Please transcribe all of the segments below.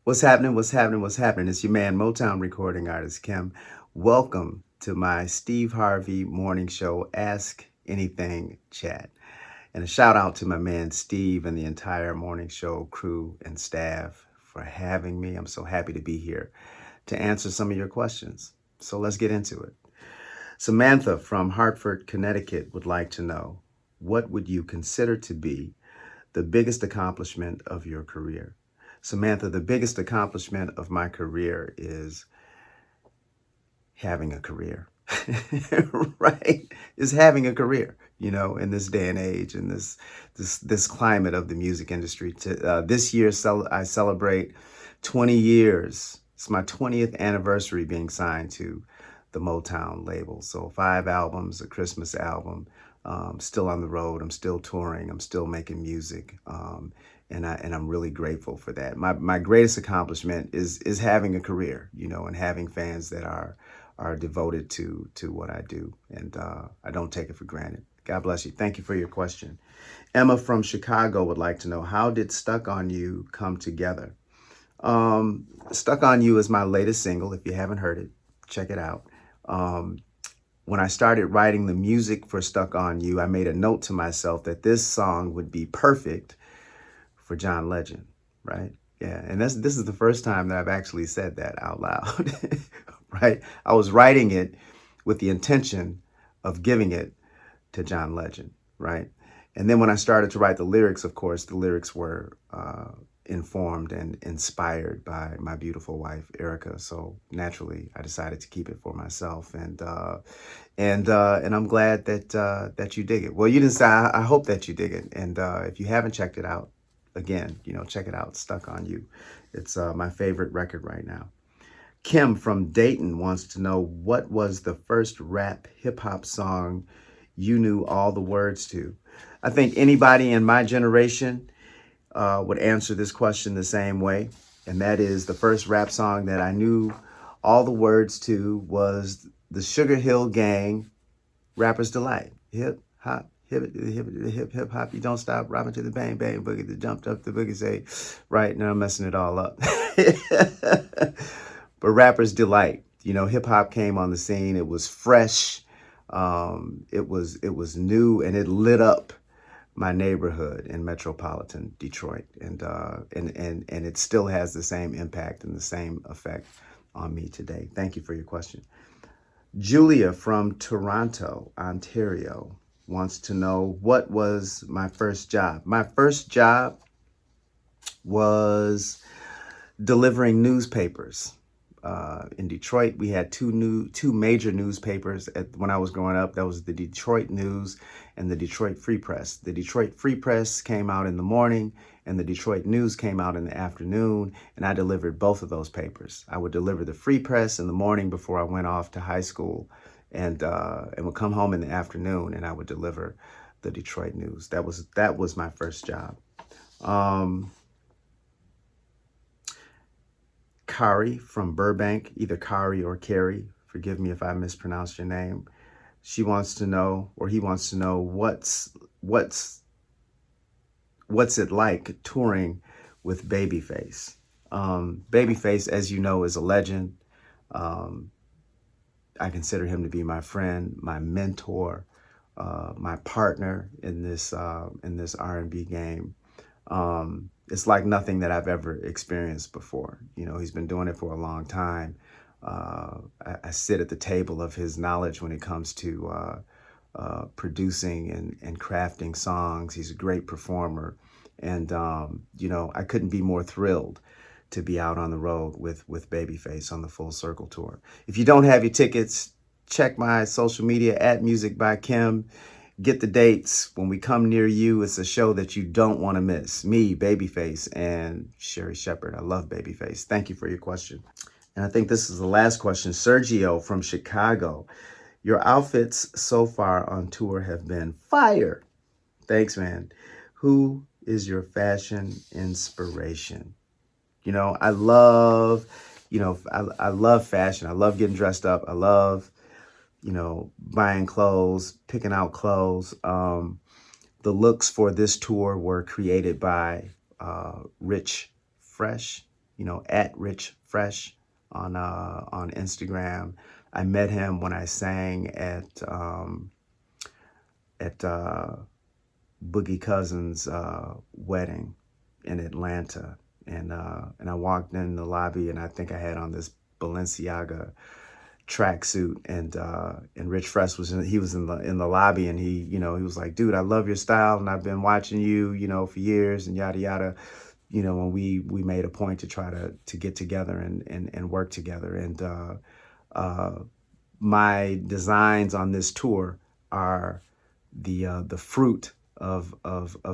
What's happening? What's happening? What's happening? It's your man, Motown recording artist Kim. Welcome to my Steve Harvey morning show, Ask Anything Chat. And a shout out to my man Steve and the entire morning show crew and staff for having me. I'm so happy to be here to answer some of your questions. So let's get into it. Samantha from Hartford, Connecticut would like to know, what would you consider to be the biggest accomplishment of your career? Samantha, the biggest accomplishment of my career is having a career, right? Is having a career, in this day and age, in this climate of the music industry. This year, I celebrate 20 years. It's my 20th anniversary being signed to the Motown label. So 5 albums, a Christmas album. Still on the road. I'm still touring. I'm still making music. And I'm really grateful for that. My greatest accomplishment is having a career, and having fans that are devoted to what I do, and I don't take it for granted. God bless you. Thank you for your question. Emma from Chicago would like to know, how did Stuck on You come together? Stuck on You is my latest single. If you haven't heard it, check it out. When I started writing the music for Stuck on You, I made a note to myself that this song would be perfect for John Legend, right? Yeah, and this is the first time that I've actually said that out loud, right? I was writing it with the intention of giving it to John Legend, right? And then when I started to write the lyrics, of course, the lyrics were informed and inspired by my beautiful wife, Erica. So naturally, I decided to keep it for myself, and I'm glad that you dig it. Well, you didn't say. I hope that you dig it, and if you haven't checked it out, again, check it out. Stuck on You. It's my favorite record right now. Kim from Dayton wants to know, what was the first rap hip hop song you knew all the words to? I think anybody in my generation would answer this question the same way. And that is, the first rap song that I knew all the words to was the Sugar Hill Gang, Rapper's Delight. Hip hop, hip hop, you don't stop, rocking to the bang bang boogie, the jumped up the boogie, say, right now I'm messing it all up. But Rapper's Delight, hip hop came on the scene. It was fresh, it was new, and it lit up my neighborhood in metropolitan Detroit, and it still has the same impact and the same effect on me today. Thank you for your question. Julia from Toronto, Ontario wants to know, what was my first job? My first job was delivering newspapers. In Detroit, we had two major newspapers when I was growing up. That was the Detroit News and the Detroit Free Press. The Detroit Free Press came out in the morning, and the Detroit News came out in the afternoon, and I delivered both of those papers. I would deliver the Free Press in the morning before I went off to high school, and would come home in the afternoon, and I would deliver the Detroit News. That was my first job. Kari from Burbank, either Kari or Carrie, forgive me if I mispronounced your name. She wants to know, or he wants to know, what's it like touring with Babyface? Babyface, as you know, is a legend. I consider him to be my friend, my mentor, my partner in this R&B game. It's like nothing that I've ever experienced before. He's been doing it for a long time. I sit at the table of his knowledge when it comes to producing and crafting songs. He's a great performer. And, I couldn't be more thrilled to be out on the road with Babyface on the Full Circle tour. If you don't have your tickets, check my social media at Music by Kim. Get the dates. When we come near you, it's a show that you don't want to miss. Me, Babyface, and Sherry Shepherd. I love Babyface. Thank you for your question. And I think this is the last question. Sergio from Chicago. Your outfits so far on tour have been fire. Thanks, man. Who is your fashion inspiration? I love, I love fashion. I love getting dressed up. I love, buying clothes, picking out clothes. The looks for this tour were created by Rich Fresh. at Rich Fresh on Instagram. I met him when I sang at Boogie Cousins' wedding in Atlanta, and I walked in the lobby, and I think I had on this Balenciaga tracksuit, and Rich Fresh he was in the lobby, and he was like, dude, I love your style, and I've been watching you, for years, and yada yada. When we made a point to try to get together and work together, and my designs on this tour are the fruit of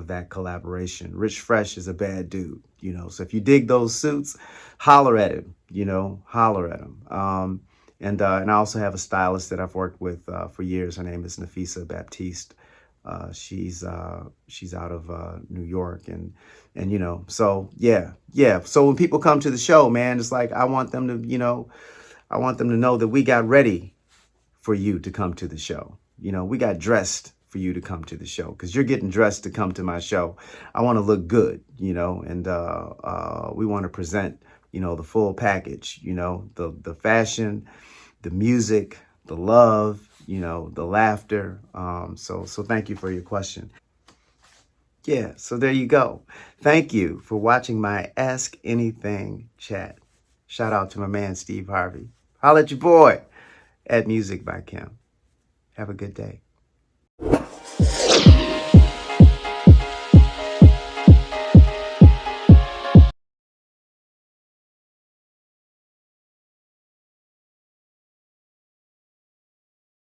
that collaboration. Rich Fresh is a bad dude, so if you dig those suits, holler at him, holler at him. And I also have a stylist that I've worked with for years. Her name is Nafisa Baptiste. She's out of New York, and so yeah. So when people come to the show, man, it's like I want them to know that we got ready for you to come to the show. We got dressed for you to come to the show, because you're getting dressed to come to my show. I want to look good, and we want to present, the full package, the fashion, the music, the love, the laughter. So thank you for your question. Yeah, so there you go. Thank you for watching my Ask Anything chat. Shout out to my man, Steve Harvey. Holla at your boy at Music by Kim. Have a good day.